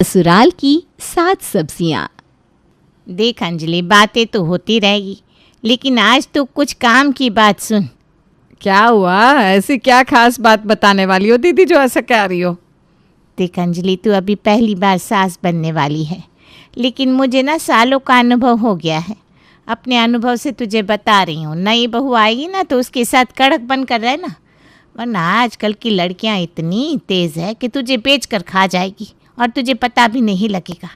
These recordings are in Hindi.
ससुराल की 7 सब्जियां। देख अंजलि, बातें तो होती रहेगी, लेकिन आज तो कुछ काम की बात सुन। क्या हुआ? ऐसी क्या खास बात बताने वाली हो दीदी जो ऐसा कह रही हो? देख अंजलि, तू अभी पहली बार सास बनने वाली है, लेकिन मुझे ना सालों का अनुभव हो गया है। अपने अनुभव से तुझे बता रही हूँ, नई बहू आएगी ना तो उसके साथ कड़क बन कर रहना, वरना आजकल की लड़कियाँ इतनी तेज़ है कि तुझे बेच कर खा जाएगी और तुझे पता भी नहीं लगेगा।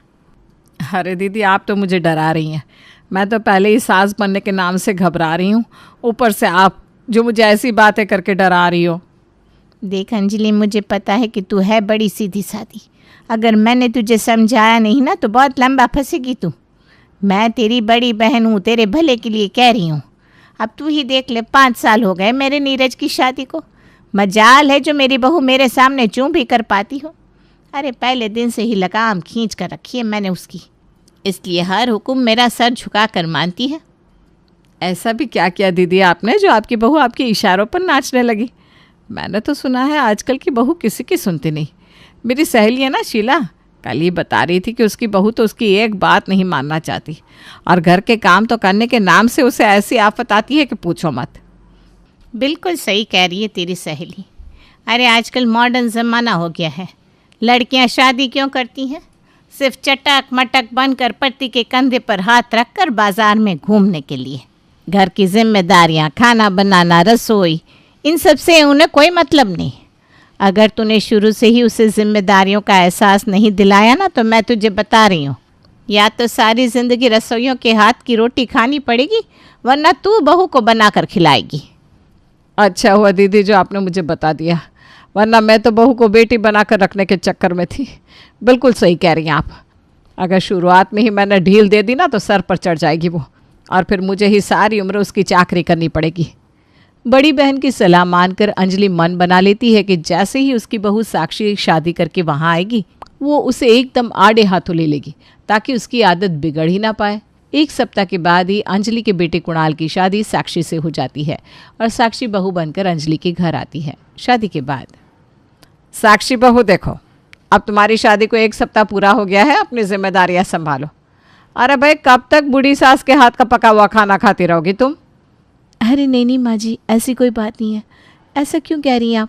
अरे दीदी, आप तो मुझे डरा रही हैं। मैं तो पहले ही सास बनने के नाम से घबरा रही हूँ, ऊपर से आप जो मुझे ऐसी बातें करके डरा रही हो। देख अंजलि, मुझे पता है कि तू है बड़ी सीधी सादी। अगर मैंने तुझे समझाया नहीं ना तो बहुत लंबा फंसेगी तू। मैं तेरी बड़ी बहन हूँ, तेरे भले के लिए कह रही हूँ। अब तू ही देख ले, 5 साल हो गए मेरे नीरज की शादी को। मजाल है जो मेरी बहू मेरे सामने चूं भी कर पाती हो। अरे पहले दिन से ही लगाम खींच कर रखी है मैंने उसकी, इसलिए हर हुक्म मेरा सर झुका कर मानती है। ऐसा भी क्या किया दीदी आपने जो आपकी बहू आपके इशारों पर नाचने लगी? मैंने तो सुना है आजकल की बहू किसी की सुनती नहीं। मेरी सहेली है ना शीला, कल ही बता रही थी कि उसकी बहू तो उसकी एक बात नहीं मानना चाहती, और घर के काम तो करने के नाम से उसे ऐसी आफत आती है कि पूछो मत। बिल्कुल सही कह रही है तेरी सहेली। अरे आजकल मॉडर्न ज़माना हो गया है, लड़कियां शादी क्यों करती हैं? सिर्फ चटक मटक बनकर पति के कंधे पर हाथ रखकर बाजार में घूमने के लिए। घर की जिम्मेदारियां, खाना बनाना, रसोई, इन सब से उन्हें कोई मतलब नहीं। अगर तूने शुरू से ही उसे जिम्मेदारियों का एहसास नहीं दिलाया ना तो मैं तुझे बता रही हूँ, या तो सारी ज़िंदगी रसोइयों के हाथ की रोटी खानी पड़ेगी, वरना तू बहू को बनाकर खिलाएगी। अच्छा हुआ दीदी जो आपने मुझे बता दिया, वरना मैं तो बहू को बेटी बनाकर रखने के चक्कर में थी। बिल्कुल सही कह रही हैं आप। अगर शुरुआत में ही मैंने ढील दे दी ना तो सर पर चढ़ जाएगी वो, और फिर मुझे ही सारी उम्र उसकी चाकरी करनी पड़ेगी। बड़ी बहन की सलाह मानकर अंजलि मन बना लेती है कि जैसे ही उसकी बहू साक्षी शादी करके वहाँ आएगी वो उसे एकदम आड़े हाथों ले लेगी, ताकि उसकी आदत बिगड़ ही ना पाए। 1 सप्ताह के बाद ही अंजलि के बेटे कुणाल की शादी साक्षी से हो जाती है और साक्षी बहू बनकर अंजलि के घर आती है। शादी के बाद साक्षी बहू, देखो अब तुम्हारी शादी को 1 सप्ताह पूरा हो गया है, अपनी जिम्मेदारियां संभालो। अरे भाई, कब तक बूढ़ी सास के हाथ का पका हुआ खाना खाती रहोगी तुम? अरे नहीं माँ जी, ऐसी कोई बात नहीं है। ऐसा क्यों कह रही हैं आप?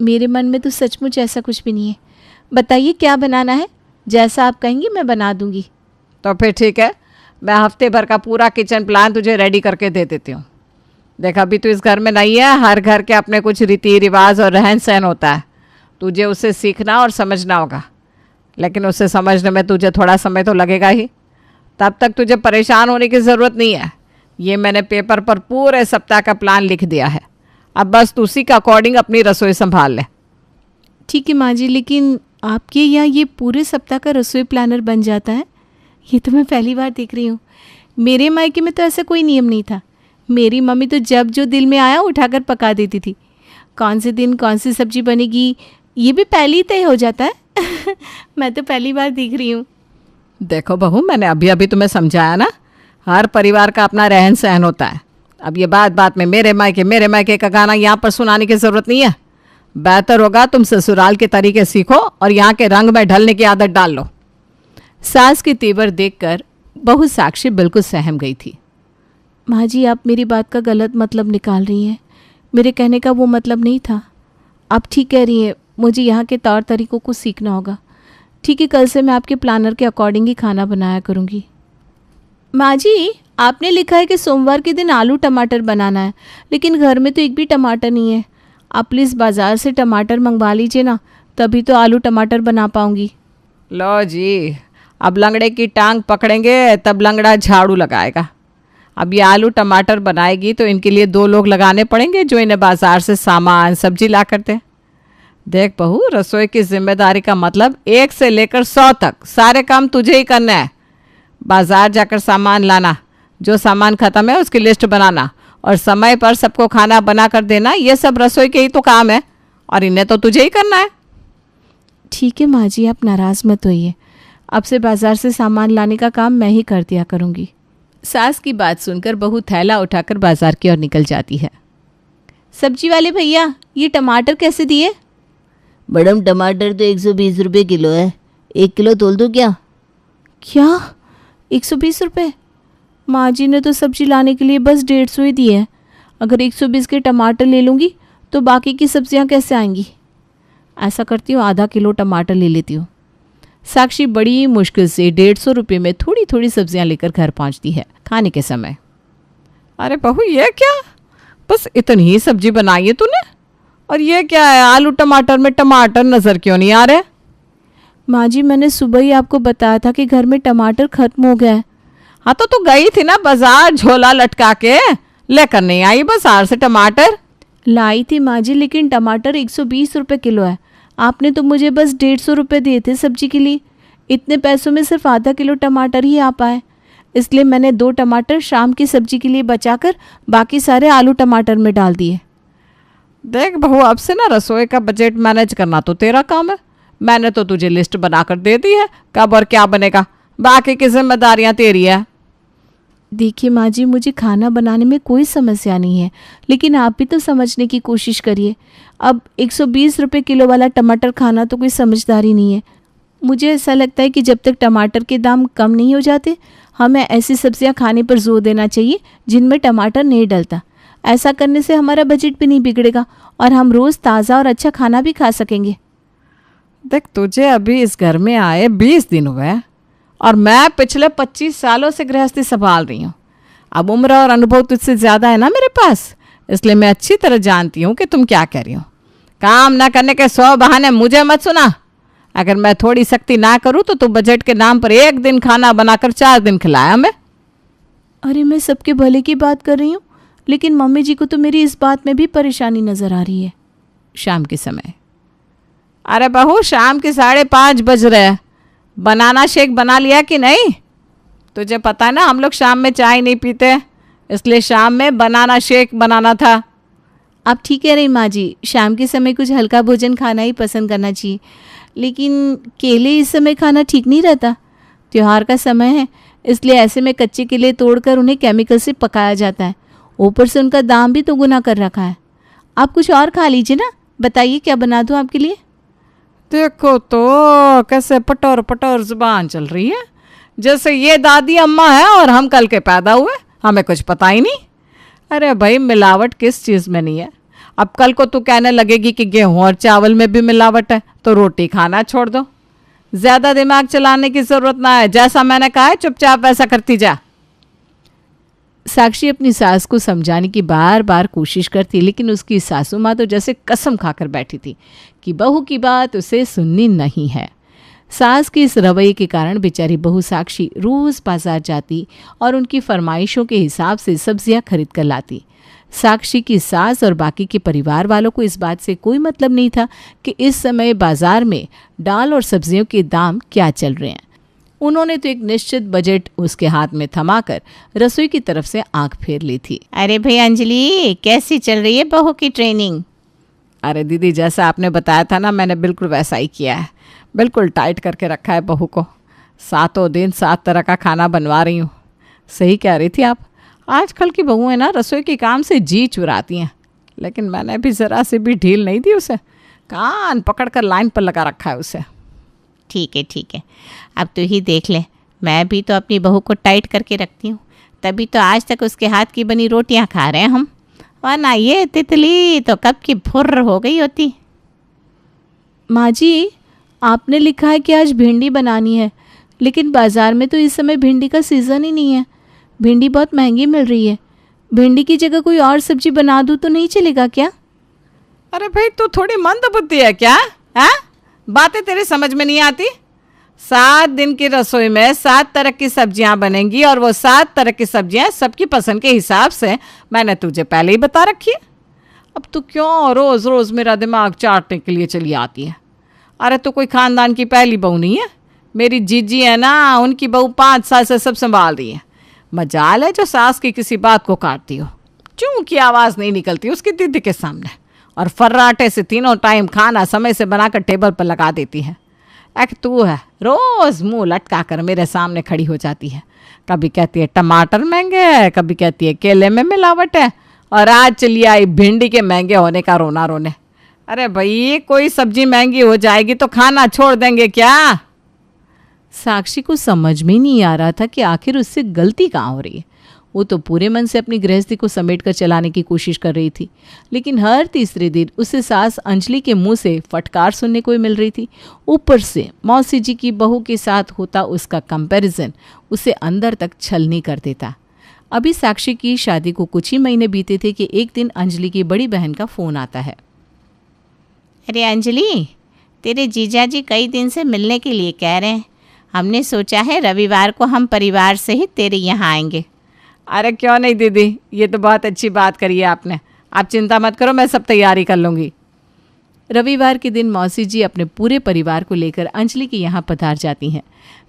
मेरे मन में तो सचमुच ऐसा कुछ भी नहीं है। बताइए क्या बनाना है, जैसा आप कहेंगी मैं बना दूंगी। तो फिर ठीक है, मैं हफ्ते भर का पूरा किचन प्लान तुझे रेडी करके दे देती हूँ। देख, अभी तो इस घर में नहीं है, हर घर के अपने कुछ रीति रिवाज और रहन सहन होता है। तुझे उसे सीखना और समझना होगा, लेकिन उसे समझने में तुझे थोड़ा समय तो लगेगा ही। तब तक तुझे परेशान होने की ज़रूरत नहीं है। ये मैंने पेपर पर पूरे सप्ताह का प्लान लिख दिया है, अब बस तू उसी के अकॉर्डिंग अपनी रसोई संभाल ले। ठीक है माँ जी, लेकिन आपके यहाँ ये पूरे सप्ताह का रसोई प्लानर बन जाता है? ये तो मैं पहली बार देख रही हूँ। मेरे मायके में तो ऐसा कोई नियम नहीं था। मेरी मम्मी तो जब जो दिल में आया उठाकर पका देती थी। कौन से दिन कौन सी सब्जी बनेगी ये भी पहले ही तय हो जाता है। मैं तो पहली बार देख रही हूँ। देखो बहू, मैंने अभी अभी तुम्हें समझाया ना, हर परिवार का अपना रहन सहन होता है। अब ये बात में मेरे मायके का गाना यहाँ पर सुनाने की ज़रूरत नहीं है। बेहतर होगा तुम ससुराल के तरीके सीखो और यहाँ के रंग में ढलने की आदत डाल लो। सास के तेवर देखकर बहू साक्षी बिल्कुल सहम गई थी। माँ जी, आप मेरी बात का गलत मतलब निकाल रही हैं। मेरे कहने का वो मतलब नहीं था। आप ठीक कह रही हैं, मुझे यहाँ के तौर तरीक़ों को सीखना होगा। ठीक है, कल से मैं आपके प्लानर के अकॉर्डिंग ही खाना बनाया करूँगी। माँ जी, आपने लिखा है कि सोमवार के दिन आलू टमाटर बनाना है, लेकिन घर में तो एक भी टमाटर नहीं है। आप प्लीज़ बाज़ार से टमाटर मंगवा लीजिए ना, तभी तो आलू टमाटर बना पाऊँगी। लो जी, अब लंगड़े की टांग पकड़ेंगे तब लंगड़ा झाड़ू लगाएगा। अब ये आलू टमाटर बनाएगी तो इनके लिए 2 लोग लगाने पड़ेंगे जो इन्हें बाज़ार से सामान सब्जी ला कर दें। देख बहू, रसोई की जिम्मेदारी का मतलब 1 से लेकर 100 तक सारे काम तुझे ही करना है। बाज़ार जाकर सामान लाना, जो सामान ख़त्म है उसकी लिस्ट बनाना और समय पर सबको खाना बना कर देना, ये सब रसोई के ही तो काम है और इन्हें तो तुझे ही करना है। ठीक है माँ जी, आप नाराज़ मत होइए। अब से बाज़ार से सामान लाने का काम मैं ही कर दिया करूँगी। सास की बात सुनकर बहू थैला उठाकर बाज़ार की ओर निकल जाती है। सब्जी वाले भैया, ये टमाटर कैसे दिए? मैडम, टमाटर तो 120 रुपये किलो है। 1 किलो तोल दूँ क्या? क्या 120 रुपये? माँ जी ने तो सब्जी लाने के लिए बस 150 ही दिए हैं। अगर 120 के टमाटर ले लूँगी तो बाकी की सब्जियाँ कैसे आएंगी? ऐसा करती हूँ, आधा किलो टमाटर ले लेती हूँ। साक्षी बड़ी मुश्किल से 150 रुपये में थोड़ी थोड़ी सब्जियाँ लेकर घर पहुँचती है खाने के समय। अरे बहू ये क्या, बस इतनी ही सब्जी बनाई है तूने? और ये क्या है, आलू टमाटर में टमाटर नज़र क्यों नहीं आ रहे? माँ जी मैंने सुबह ही आपको बताया था कि घर में टमाटर खत्म हो गया है। हाँ तो तू गई थी ना बाजार झोला लटका के, लेकर नहीं आई बाजार से टमाटर? लाई थी माँ जी, लेकिन टमाटर 120 रुपये किलो है। आपने तो मुझे बस 150 रुपये दिए थे सब्जी के लिए। इतने पैसों में सिर्फ आधा किलो टमाटर ही आ पाए, इसलिए मैंने 2 टमाटर शाम की सब्जी के लिए बचाकर बाकी सारे आलू टमाटर में डाल दिए। देख बहू, अब से ना रसोई का बजट मैनेज करना तो तेरा काम है। मैंने तो तुझे लिस्ट बनाकर दे दी है कब और क्या बनेगा, बाकी की जिम्मेदारियां तेरी है। देखिए माँ जी, मुझे खाना बनाने में कोई समस्या नहीं है, लेकिन आप भी तो समझने की कोशिश करिए। अब 120 रुपये किलो वाला टमाटर खाना तो कोई समझदारी नहीं है। मुझे ऐसा लगता है कि जब तक टमाटर के दाम कम नहीं हो जाते, हमें ऐसी सब्जियां खाने पर जोर देना चाहिए जिनमें टमाटर नहीं डलता। ऐसा करने से हमारा बजट भी नहीं बिगड़ेगा और हम रोज़ ताज़ा और अच्छा खाना भी खा सकेंगे। देख, तुझे अभी इस घर में आए 20 दिन हुए हैं और मैं पिछले 25 सालों से गृहस्थी संभाल रही हूँ। अब उम्र और अनुभव तुझसे ज़्यादा है ना मेरे पास, इसलिए मैं अच्छी तरह जानती हूँ कि तुम क्या कह रही हो। काम ना करने के 100 बहाने मुझे मत सुना। अगर मैं थोड़ी सख्ती ना करूँ तो तू बजट के नाम पर 1 दिन खाना बनाकर 4 दिन खिलाया हमें। अरे मैं सबके भले की बात कर रही हूँ, लेकिन मम्मी जी को तो मेरी इस बात में भी परेशानी नज़र आ रही है। शाम के समय, अरे बहू शाम के 5:30 बज रहे हैं, बनाना शेक बना लिया कि नहीं? तुझे पता है ना हम लोग शाम में चाय नहीं पीते, इसलिए शाम में बनाना शेक बनाना था। आप ठीक कह रही माँ जी, शाम के समय कुछ हल्का भोजन खाना ही पसंद करना चाहिए, लेकिन केले इस समय खाना ठीक नहीं रहता। त्योहार का समय है, इसलिए ऐसे में कच्चे केले तोड़कर उन्हें केमिकल से पकाया जाता है। ऊपर से उनका दाम भी दोगुना कर रखा है। आप कुछ और खा लीजिए ना, बताइए क्या बना दूँ आपके लिए? देखो तो कैसे पटोर पटोर जुबान चल रही है, जैसे ये दादी अम्मा है और हम कल के पैदा हुए, हमें कुछ पता ही नहीं। अरे भाई, मिलावट किस चीज़ में नहीं है? अब कल को तू कहने लगेगी कि गेहूं और चावल में भी मिलावट है, तो रोटी खाना छोड़ दो। ज़्यादा दिमाग चलाने की ज़रूरत ना है, जैसा मैंने कहा है चुपचाप वैसा करती जा। साक्षी अपनी सास को समझाने की बार बार कोशिश करती, लेकिन उसकी सासू माँ तो जैसे कसम खाकर बैठी थी कि बहू की बात उसे सुननी नहीं है। सास के इस रवैये के कारण बेचारी बहू साक्षी रोज़ बाजार जाती और उनकी फरमाइशों के हिसाब से सब्जियां खरीद कर लाती। साक्षी की सास और बाकी के परिवार वालों को इस बात से कोई मतलब नहीं था कि इस समय बाजार में दाल और सब्जियों के दाम क्या चल रहे हैं। उन्होंने तो एक निश्चित बजट उसके हाथ में थमाकर रसोई की तरफ से आंख फेर ली थी। अरे भाई अंजलि, कैसी चल रही है बहू की ट्रेनिंग? अरे दीदी, जैसा आपने बताया था ना, मैंने बिल्कुल वैसा ही किया है। बिल्कुल टाइट करके रखा है बहू को। 7 दिन 7 तरह का खाना बनवा रही हूँ। सही कह रही थी आप, आजकल की बहू है ना रसोई के काम से जी चुराती हैं, लेकिन मैंने भी ज़रा से भी ढील नहीं दी उसे। कान पकड़ कर लाइन पर लगा रखा है उसे। ठीक है, अब तो ही देख ले, मैं भी तो अपनी बहू को टाइट करके रखती हूँ, तभी तो आज तक उसके हाथ की बनी रोटियाँ खा रहे हैं हम, वरना ये तितली तो कब की फुर्र हो गई होती। माँ जी, आपने लिखा है कि आज भिंडी बनानी है, लेकिन बाज़ार में तो इस समय भिंडी का सीज़न ही नहीं है। भिंडी बहुत महंगी मिल रही है। भिंडी की जगह कोई और सब्जी बना दूँ तो नहीं चलेगा क्या? अरे भाई, तू थोड़ी मंद बुद्धि है क्या? है, बातें तेरे समझ में नहीं आती। 7 दिन की रसोई में 7 तरह की सब्जियां बनेंगी और वो 7 तरह की सब्जियां सबकी पसंद के हिसाब से मैंने तुझे पहले ही बता रखी है। अब तू क्यों रोज़ रोज़ मेरा दिमाग चाटने के लिए चली आती है? अरे तू कोई ख़ानदान की पहली बहू नहीं है। मेरी जीजी है ना, उनकी बहू 5 साल से सब संभाल रही है। मजाल है जो सास की किसी बात को काटती हो। चूं की आवाज़ नहीं निकलती उसकी दीदी के सामने, और फर्राटे से तीनों टाइम खाना समय से बनाकर टेबल पर लगा देती है। एक तू है, रोज़ मुंह लटका कर मेरे सामने खड़ी हो जाती है। कभी कहती है टमाटर महंगे है, कभी कहती है केले में मिलावट है, और आज चली आई भिंडी के महंगे होने का रोना रोने। अरे भाई, कोई सब्जी महंगी हो जाएगी तो खाना छोड़ देंगे क्या? साक्षी को समझ में नहीं आ रहा था कि आखिर उससे गलती कहाँ हो रही है। वो तो पूरे मन से अपनी गृहस्थी को समेट कर चलाने की कोशिश कर रही थी, लेकिन हर तीसरे दिन उसे सास अंजलि के मुंह से फटकार सुनने को मिल रही थी। ऊपर से मौसी जी की बहू के साथ होता उसका कंपैरिजन उसे अंदर तक छलनी कर देता। अभी साक्षी की शादी को कुछ ही महीने बीते थे कि एक दिन अंजलि की बड़ी बहन का फ़ोन आता है। अरे अंजलि, तेरे जीजा जी कई दिन से मिलने के लिए कह रहे हैं। हमने सोचा है रविवार को हम परिवार सहित तेरे यहाँ आएंगे। अरे क्यों नहीं दीदी, ये तो बहुत अच्छी बात करी है आपने। आप चिंता मत करो, मैं सब तैयारी कर लूँगी। रविवार के दिन मौसी जी अपने पूरे परिवार को लेकर अंजलि के यहाँ पधार जाती हैं।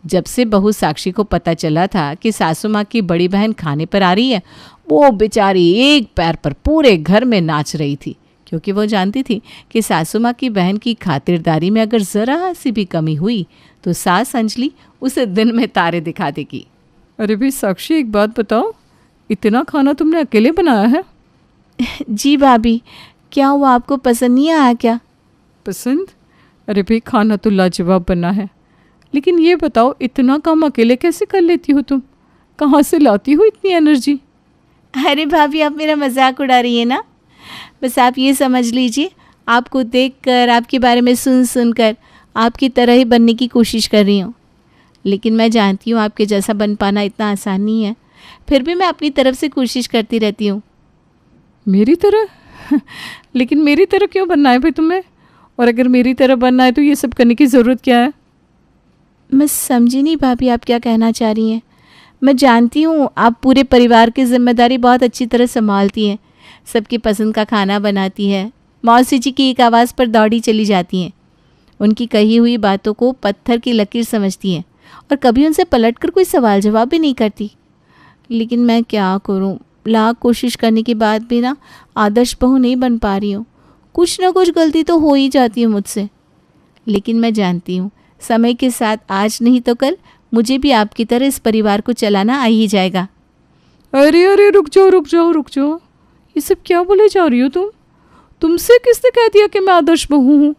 जब से बहू साक्षी को पता चला था कि सासू माँ की बड़ी बहन खाने पर आ रही है, वो बेचारी एक पैर पर पूरे घर में नाच रही थी, क्योंकि वो जानती थी कि सासू माँ की बहन की खातिरदारी में अगर ज़रा सी भी कमी हुई तो सास अंजलि उसे दिन में तारे दिखा देगी। अरे भाई साक्षी, एक बात बताओ, इतना खाना तुमने अकेले बनाया है? जी भाभी, क्या हुआ, आपको पसंद नहीं आया क्या? पसंद? अरे भाई खाना तो लाजवाब बना है, लेकिन ये बताओ इतना काम अकेले कैसे कर लेती हो तुम? कहाँ से लाती हो इतनी एनर्जी? अरे भाभी, आप मेरा मजाक उड़ा रही है ना। बस आप ये समझ लीजिए, आपको देखकर, आपके बारे में सुन सुनकर आपकी तरह ही बनने की कोशिश कर रही हूँ। लेकिन मैं जानती हूँ आपके जैसा बन पाना इतना आसान नहीं है, फिर भी मैं अपनी तरफ से कोशिश करती रहती हूँ। मेरी तरह? लेकिन मेरी तरह क्यों बनना है भाई तुम्हें? और अगर मेरी तरह बनना है तो ये सब करने की ज़रूरत क्या है? मैं समझी नहीं भाभी, आप क्या कहना चाह रही हैं। मैं जानती हूँ आप पूरे परिवार की जिम्मेदारी बहुत अच्छी तरह संभालती हैं, सबकी पसंद का खाना बनाती है, मौसी जी की एक आवाज़ पर दौड़ी चली जाती हैं, उनकी कही हुई बातों को पत्थर की लकीर समझती हैं और कभी उनसे पलटकर कोई सवाल जवाब भी नहीं करती। लेकिन मैं क्या करूं, लाख कोशिश करने के बाद भी ना आदर्श बहू नहीं बन पा रही हूँ। कुछ ना कुछ गलती तो हो ही जाती है मुझसे, लेकिन मैं जानती हूँ समय के साथ आज नहीं तो कल मुझे भी आपकी तरह इस परिवार को चलाना आ ही जाएगा। अरे अरे रुक जाओ रुक जाओ रुक जाओ, ये सब क्या बोले जा रही हो तुम? तुमसे किसने कह दिया कि मैं आदर्श बहू हूँ?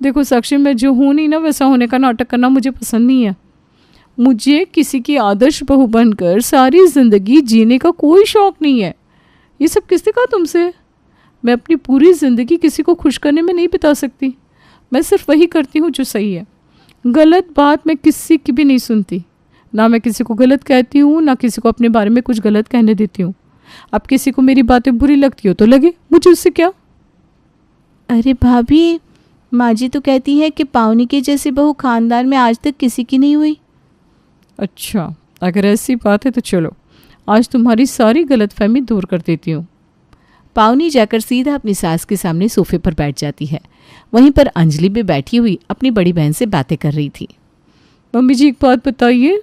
देखो साक्षी, मैं जो हूँ नहीं ना वैसा होने का नाटक करना मुझे पसंद नहीं है। मुझे किसी की आदर्श बहू बनकर सारी ज़िंदगी जीने का कोई शौक़ नहीं है। ये सब किसने कहा तुमसे? मैं अपनी पूरी ज़िंदगी किसी को खुश करने में नहीं बिता सकती। मैं सिर्फ वही करती हूँ जो सही है। गलत बात मैं किसी की भी नहीं सुनती, ना मैं किसी को गलत कहती हूँ, ना किसी को अपने बारे में कुछ गलत कहने देती हूँ। अब किसी को मेरी बातें बुरी लगती हो तो लगे, मुझे उससे क्या। अरे भाभी, माँ जी तो कहती है कि पावनी के जैसी बहू खानदान में आज तक किसी की नहीं हुई। अच्छा, अगर ऐसी बात है तो चलो आज तुम्हारी सारी गलतफहमी दूर कर देती हूँ। पावनी जाकर सीधा अपनी सास के सामने सोफे पर बैठ जाती है। वहीं पर अंजलि भी बैठी हुई अपनी बड़ी बहन से बातें कर रही थी। मम्मी जी, एक बात बताइए,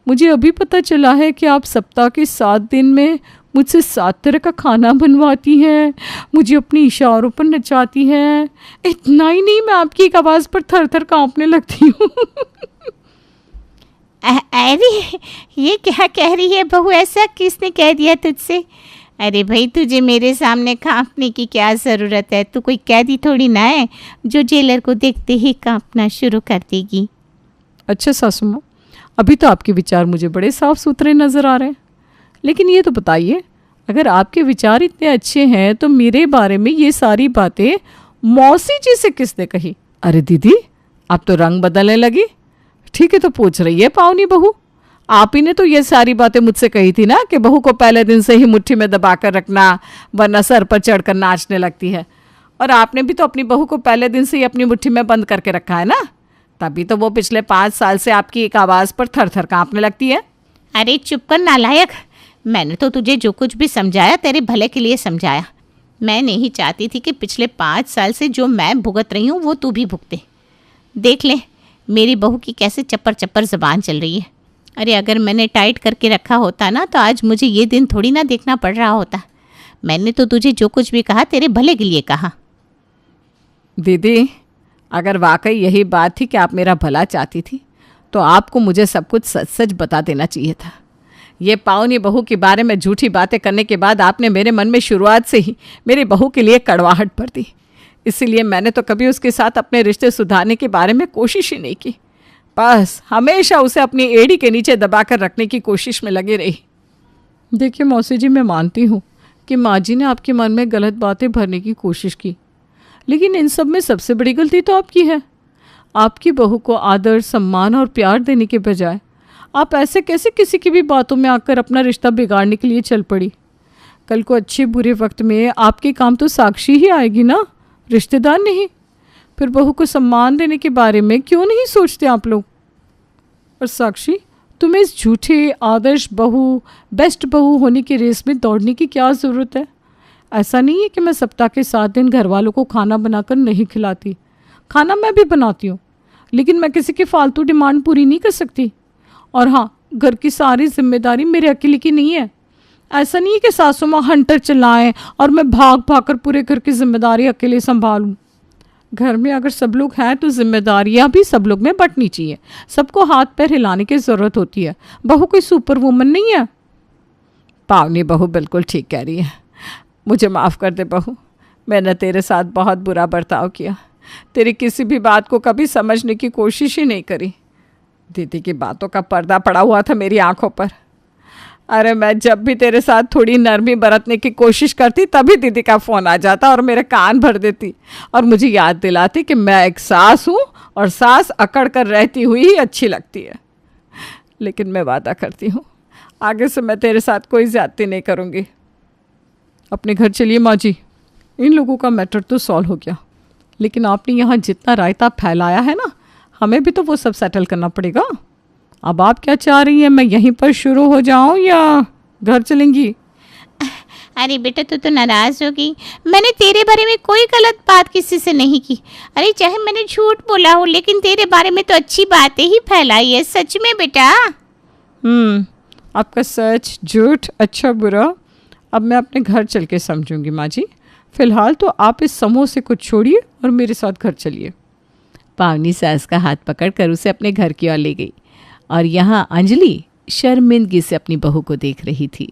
मुझे अभी पता चला है कि आप सप्ताह के 7 दिन में मुझसे 7 तरह का खाना बनवाती हैं, मुझे अपनी इशारों पर नचाती हैं। इतना ही नहीं, मैं आपकी एक आवाज़ पर थर थर काँपने लगती हूँ। अरे ये क्या कह रही है बहू, ऐसा किसने कह दिया तुझसे? अरे भाई, तुझे मेरे सामने कांपने की क्या ज़रूरत है? तू कोई कैदी थोड़ी ना है जो जेलर को देखते ही कांपना शुरू कर देगी। अच्छा सासू माँ, अभी तो आपके विचार मुझे बड़े साफ सुथरे नज़र आ रहे हैं, लेकिन ये तो बताइए, अगर आपके विचार इतने अच्छे हैं तो मेरे बारे में ये सारी बातें मौसी जी से किसने कही? अरे दीदी, आप तो रंग बदलने लगी। ठीक है तो पूछ रही है पावनी बहू, आप ही ने तो ये सारी बातें मुझसे कही थी ना कि बहू को पहले दिन से ही मुट्ठी में दबा कर रखना, वरना सर पर चढ़कर नाचने लगती है। और आपने भी तो अपनी बहू को पहले दिन से ही अपनी मुट्ठी में बंद करके रखा है ना, तभी तो वो पिछले 5 साल से आपकी एक आवाज़ पर थर थर काँपने लगती है। अरे चुप कर नालायक, मैंने तो तुझे जो कुछ भी समझाया तेरे भले के लिए समझाया। मैं नहीं चाहती थी कि पिछले 5 साल से जो मैं भुगत रही हूँ वो तू भी भुगते। देख ले मेरी बहू की कैसे चप्पर चप्पर ज़बान चल रही है। अरे अगर मैंने टाइट करके रखा होता ना तो आज मुझे ये दिन थोड़ी ना देखना पड़ रहा होता। मैंने तो तुझे जो कुछ भी कहा तेरे भले के लिए कहा। दीदी, अगर वाकई यही बात थी कि आप मेरा भला चाहती थी तो आपको मुझे सब कुछ सच सच बता देना चाहिए था। ये पावनी बहू के बारे में झूठी बातें करने के बाद आपने मेरे मन में शुरुआत से ही मेरी बहू के लिए कड़वाहट भर दी। इसीलिए मैंने तो कभी उसके साथ अपने रिश्ते सुधारने के बारे में कोशिश ही नहीं की। बस हमेशा उसे अपनी एड़ी के नीचे दबाकर रखने की कोशिश में लगी रही। देखिए मौसी जी, मैं मानती हूँ कि माँ जी ने आपके मन में गलत बातें भरने की कोशिश की, लेकिन इन सब में सबसे बड़ी गलती तो आपकी है। आपकी बहू को आदर, सम्मान और प्यार देने के बजाय आप ऐसे कैसे किसी की भी बातों में आकर अपना रिश्ता बिगाड़ने के लिए चल पड़ी। कल को अच्छे बुरे वक्त में आपके काम तो साक्षी ही आएगी ना, रिश्तेदार नहीं। फिर बहू को सम्मान देने के बारे में क्यों नहीं सोचते आप लोग? और साक्षी, तुम्हें इस झूठे आदर्श बहू, बेस्ट बहू होने की रेस में दौड़ने की क्या ज़रूरत है? ऐसा नहीं है कि मैं सप्ताह के 7 दिन घर वालों को खाना बनाकर नहीं खिलाती। खाना मैं भी बनाती हूँ, लेकिन मैं किसी की फालतू डिमांड पूरी नहीं कर सकती। और हाँ, घर की सारी जिम्मेदारी मेरे अकेले की नहीं है। ऐसा नहीं है कि सासू माँ हंटर चलाएं और मैं भाग भाग कर पूरे घर की जिम्मेदारी अकेले संभालूं। घर में अगर सब लोग हैं तो जिम्मेदारियां भी सब लोग में बंटनी चाहिए। सबको हाथ पैर हिलाने की ज़रूरत होती है। बहू कोई सुपर वूमन नहीं है। पावनी बहू बिल्कुल ठीक कह रही है। मुझे माफ़ कर दे बहू, मैंने तेरे साथ बहुत बुरा बर्ताव किया। तेरी किसी भी बात को कभी समझने की कोशिश ही नहीं करी। दीदी की बातों का पर्दा पड़ा हुआ था मेरी आंखों पर। अरे मैं जब भी तेरे साथ थोड़ी नरमी बरतने की कोशिश करती तभी दीदी का फ़ोन आ जाता और मेरे कान भर देती और मुझे याद दिलाती कि मैं एक सास हूँ और सास अकड़ कर रहती हुई ही अच्छी लगती है। लेकिन मैं वादा करती हूँ, आगे से मैं तेरे साथ कोई ज़्यादती नहीं करूँगी। अपने घर चलिए माँ जी। इन लोगों का मैटर तो सॉल्व हो गया, लेकिन आपने यहाँ जितना रायता फैलाया है ना, हमें भी तो वो सब सेटल करना पड़ेगा। अब आप क्या चाह रही हैं, मैं यहीं पर शुरू हो जाऊं या घर चलेंगी? अरे बेटा, तू तो नाराज़ हो गई। मैंने तेरे बारे में कोई गलत बात किसी से नहीं की। अरे चाहे मैंने झूठ बोला हो, लेकिन तेरे बारे में तो अच्छी बातें ही फैलाई है। सच में बेटा। आपका सच झूठ अच्छा बुरा अब मैं अपने घर चल के समझूंगी माँ जी। फिलहाल तो आप इस समूह से कुछ छोड़िए और मेरे साथ घर चलिए। पावनी सास का हाथ पकड़कर उसे अपने घर की ओर ले गई और यहाँ अंजलि शर्मिंदगी से अपनी बहू को देख रही थी।